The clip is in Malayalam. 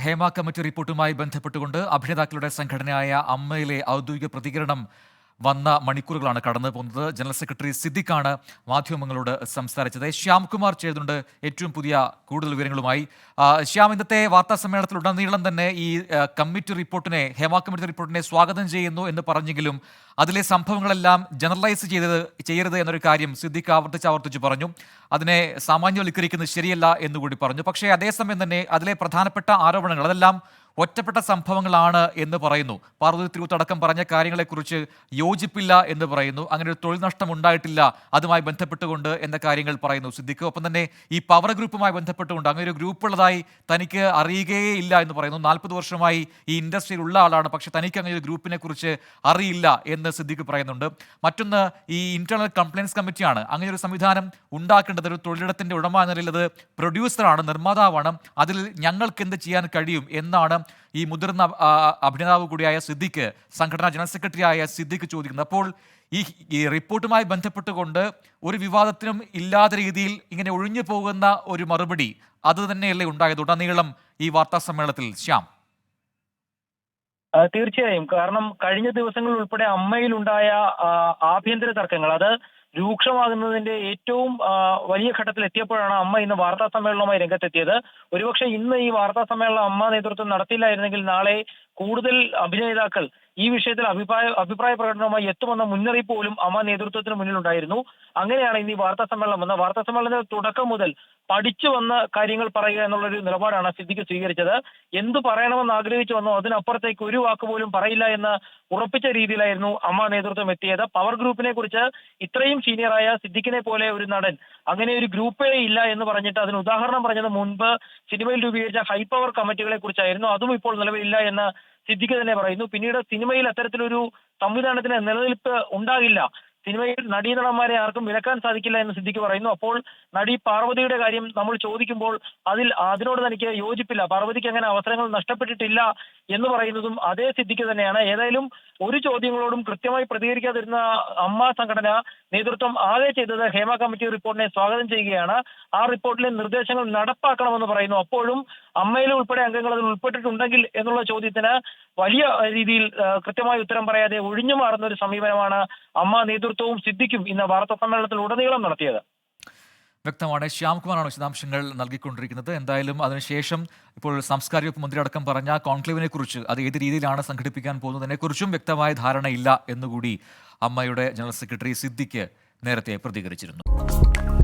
ഹേമ കമ്മിറ്റി റിപ്പോർട്ടുമായി ബന്ധപ്പെട്ടുകൊണ്ട് അഭിനേതാക്കളുടെ സംഘടനയായ അമ്മയിലെ ഔദ്യോഗിക പ്രതികരണം വന്ന മണിക്കൂറുകളാണ് കടന്നു പോകുന്നത്. ജനറൽ സെക്രട്ടറി സിദ്ദിഖാണ് മാധ്യമങ്ങളോട് സംസാരിച്ചത്. ശ്യാംകുമാർ ചേർന്നുണ്ട് ഏറ്റവും പുതിയ കൂടുതൽ വിവരങ്ങളുമായി. ശ്യാം, ഇന്നത്തെ വാർത്താ സമ്മേളനത്തിൽ ഉടനീളം തന്നെ ഈ കമ്മിറ്റി റിപ്പോർട്ടിനെ, ഹേമ കമ്മിറ്റി റിപ്പോർട്ടിനെ സ്വാഗതം ചെയ്യുന്നു എന്ന് പറഞ്ഞെങ്കിലും അതിലെ സംഭവങ്ങളെല്ലാം ജനറലൈസ് ചെയ്യരുത് എന്നൊരു കാര്യം സിദ്ദിഖ് ആവർത്തിച്ച് പറഞ്ഞു. അതിനെ സാമാന്യവൽക്കരിക്കുന്നത് ശരിയല്ല എന്നുകൂടി പറഞ്ഞു. പക്ഷേ അതേസമയം തന്നെ അതിലെ പ്രധാനപ്പെട്ട ആരോപണങ്ങൾ അതെല്ലാം ഒറ്റപ്പെട്ട സംഭവങ്ങളാണ് എന്ന് പറയുന്നു. പാർവതി തിരുവോത്ത് അടക്കം പറഞ്ഞ കാര്യങ്ങളെക്കുറിച്ച് യോജിപ്പില്ല എന്ന് പറയുന്നു. അങ്ങനെ ഒരു തൊഴിൽ നഷ്ടം ഉണ്ടായിട്ടില്ല അതുമായി ബന്ധപ്പെട്ടുകൊണ്ട് എന്ന കാര്യങ്ങൾ പറയുന്നു സിദ്ദിഖ്. ഒപ്പം തന്നെ ഈ പവർ ഗ്രൂപ്പുമായി ബന്ധപ്പെട്ടുകൊണ്ട് അങ്ങനെ ഒരു ഗ്രൂപ്പ് ഉള്ളതായി തനിക്ക് അറിയുകയേ ഇല്ല എന്ന് പറയുന്നു. 40 വർഷമായി ഈ ഇൻഡസ്ട്രിയിൽ ഉള്ള ആളാണ്, പക്ഷെ തനിക്ക് അങ്ങനെ ഒരു ഗ്രൂപ്പിനെ കുറിച്ച് അറിയില്ല എന്ന് സിദ്ദിഖ് പറയുന്നുണ്ട്. മറ്റൊന്ന്, ഈ ഇന്റേണൽ കംപ്ലയിൻസ് കമ്മിറ്റിയാണ് അങ്ങനെ ഒരു സംവിധാനം ഉണ്ടാക്കേണ്ടത്. ഒരു തൊഴിലിടത്തിന്റെ ഉടമ എന്ന നിലയിൽ അത് പ്രൊഡ്യൂസറാണ്, നിർമ്മാതാവാണ്. അതിൽ ഞങ്ങൾക്ക് എന്ത് ചെയ്യാൻ കഴിയും എന്നാണ് ഈ മുതിർന്ന അഭിനേതാവ് കൂടിയായ സിദ്ദിഖ്, സംഘടനാ ജനറൽ സെക്രട്ടറി ആയ സിദ്ദിഖ് ചോദിക്കുന്നത്. അപ്പോൾ ഈ റിപ്പോർട്ടുമായി ബന്ധപ്പെട്ടുകൊണ്ട് ഒരു വിവാദത്തിനും ഇല്ലാത്ത രീതിയിൽ ഇങ്ങനെ ഒഴിഞ്ഞു പോകുന്ന ഒരു മറുപടി അത് തന്നെയല്ലേ ഉണ്ടായത് ഉടനീളം ഈ വാർത്താ സമ്മേളനത്തിൽ? ശ്യാം, തീർച്ചയായും. കാരണം കഴിഞ്ഞ ദിവസങ്ങളിൽ ഉൾപ്പെടെ അമ്മയിലുണ്ടായ ആഭ്യന്തര തർക്കങ്ങൾ അത് രൂക്ഷമാകുന്നതിന്റെ ഏറ്റവും വലിയ ഘട്ടത്തിൽ എത്തിയപ്പോഴാണ് അമ്മ ഇന്ന് വാർത്താ സമ്മേളനവുമായി രംഗത്തെത്തിയത്. ഒരുപക്ഷെ ഇന്ന് ഈ വാർത്താ സമ്മേളനം അമ്മ നേതൃത്വം നടത്തിയില്ലായിരുന്നെങ്കിൽ നാളെ കൂടുതൽ അഭിനേതാക്കൾ ഈ വിഷയത്തിൽ അഭിപ്രായ പ്രകടനവുമായി എത്തുമെന്ന മുന്നറിയിപ്പ് പോലും അമ്മ നേതൃത്വത്തിന് മുന്നിലുണ്ടായിരുന്നു. അങ്ങനെയാണ് ഇന്ന് ഈ വാർത്താ സമ്മേളനം വന്നത്. വാർത്താ സമ്മേളനത്തിന്റെ തുടക്കം മുതൽ പഠിച്ചു വന്ന കാര്യങ്ങൾ പറയുക എന്നുള്ളൊരു നിലപാടാണ് സിദ്ദിഖ് സ്വീകരിച്ചത്. എന്തു പറയണമെന്ന് ആഗ്രഹിച്ചു വന്നോ അതിനപ്പുറത്തേക്ക് ഒരു വാക്ക് പോലും പറയില്ല എന്ന് ഉറപ്പിച്ച രീതിയിലായിരുന്നു അമ്മ നേതൃത്വം എത്തിയത്. പവർ ഗ്രൂപ്പിനെ കുറിച്ച് ഇത്രയും സീനിയറായ സിദ്ദിഖിനെ പോലെ ഒരു നടൻ അങ്ങനെ ഒരു ഗ്രൂപ്പേ ഇല്ല എന്ന് പറഞ്ഞിട്ട് അതിന് ഉദാഹരണം പറഞ്ഞത് മുൻപ് സിനിമയിൽ രൂപീകരിച്ച ഹൈ പവർ കമ്മിറ്റികളെ കുറിച്ചായിരുന്നു. അതും ഇപ്പോൾ നിലവിലില്ല എന്ന് സിദ്ദിഖ് തന്നെ പറയുന്നു. പിന്നീട് സിനിമയിൽ അത്തരത്തിലൊരു സംവിധാനത്തിന് നിലനിൽപ്പ് ഉണ്ടാകില്ല, സിനിമയിൽ നടീനടന്മാരെ ആർക്കും വിലക്കാൻ സാധിക്കില്ല എന്ന് സിദ്ദിഖ് പറയുന്നു. അപ്പോൾ നടി പാർവതിയുടെ കാര്യം നമ്മൾ ചോദിക്കുമ്പോൾ അതിനോട് തനിക്ക് യോജിപ്പില്ല, പാർവതിക്ക് അങ്ങനെ അവസരങ്ങൾ നഷ്ടപ്പെട്ടിട്ടില്ല എന്ന് പറയുന്നതും അതേ സിദ്ദിഖ് തന്നെയാണ്. ഏതായാലും ഒരു ചോദ്യങ്ങളോടും കൃത്യമായി പ്രതികരിക്കാതിരുന്ന അമ്മ സംഘടന നേതൃത്വം ആകെ ചെയ്തത് ഹേമ കമ്മിറ്റി റിപ്പോർട്ടിനെ സ്വാഗതം ചെയ്യുകയാണ്. ആ റിപ്പോർട്ടിലെ നിർദ്ദേശങ്ങൾ നടപ്പാക്കണമെന്ന് പറയുന്നു. അപ്പോഴും അമ്മയിലെ ഉൾപ്പെടെ അംഗങ്ങൾ അതിൽ ഉൾപ്പെട്ടിട്ടുണ്ടെങ്കിൽ എന്നുള്ള ചോദ്യത്തിന് വലിയ രീതിയിൽ കൃത്യമായ ഉത്തരം പറയാതെ ഒഴിഞ്ഞു മാറുന്ന ഒരു സമീപനമാണ് അമ്മ നേതൃത്വവും സിദ്ദിഖും ഇന്ന് വാർത്താ സമ്മേളനത്തിൽ ഉടനീളം നടത്തിയത്. വ്യക്തമാണ്. ശ്യാംകുമാറാണ് വിശദാംശങ്ങൾ നൽകിക്കൊണ്ടിരിക്കുന്നത്. എന്തായാലും അതിനുശേഷം ഇപ്പോൾ സാംസ്കാരിക വകുപ്പ് മന്ത്രി അടക്കം പറഞ്ഞ കോൺക്ലേവിനെ കുറിച്ച്, അത് ഏത് രീതിയിലാണ് സംഘടിപ്പിക്കാൻ പോകുന്നതിനെക്കുറിച്ചും വ്യക്തമായ ധാരണയില്ല എന്നുകൂടി അമ്മയുടെ ജനറൽ സെക്രട്ടറി സിദ്ദിഖ് നേരത്തെ പ്രതികരിച്ചിരുന്നു.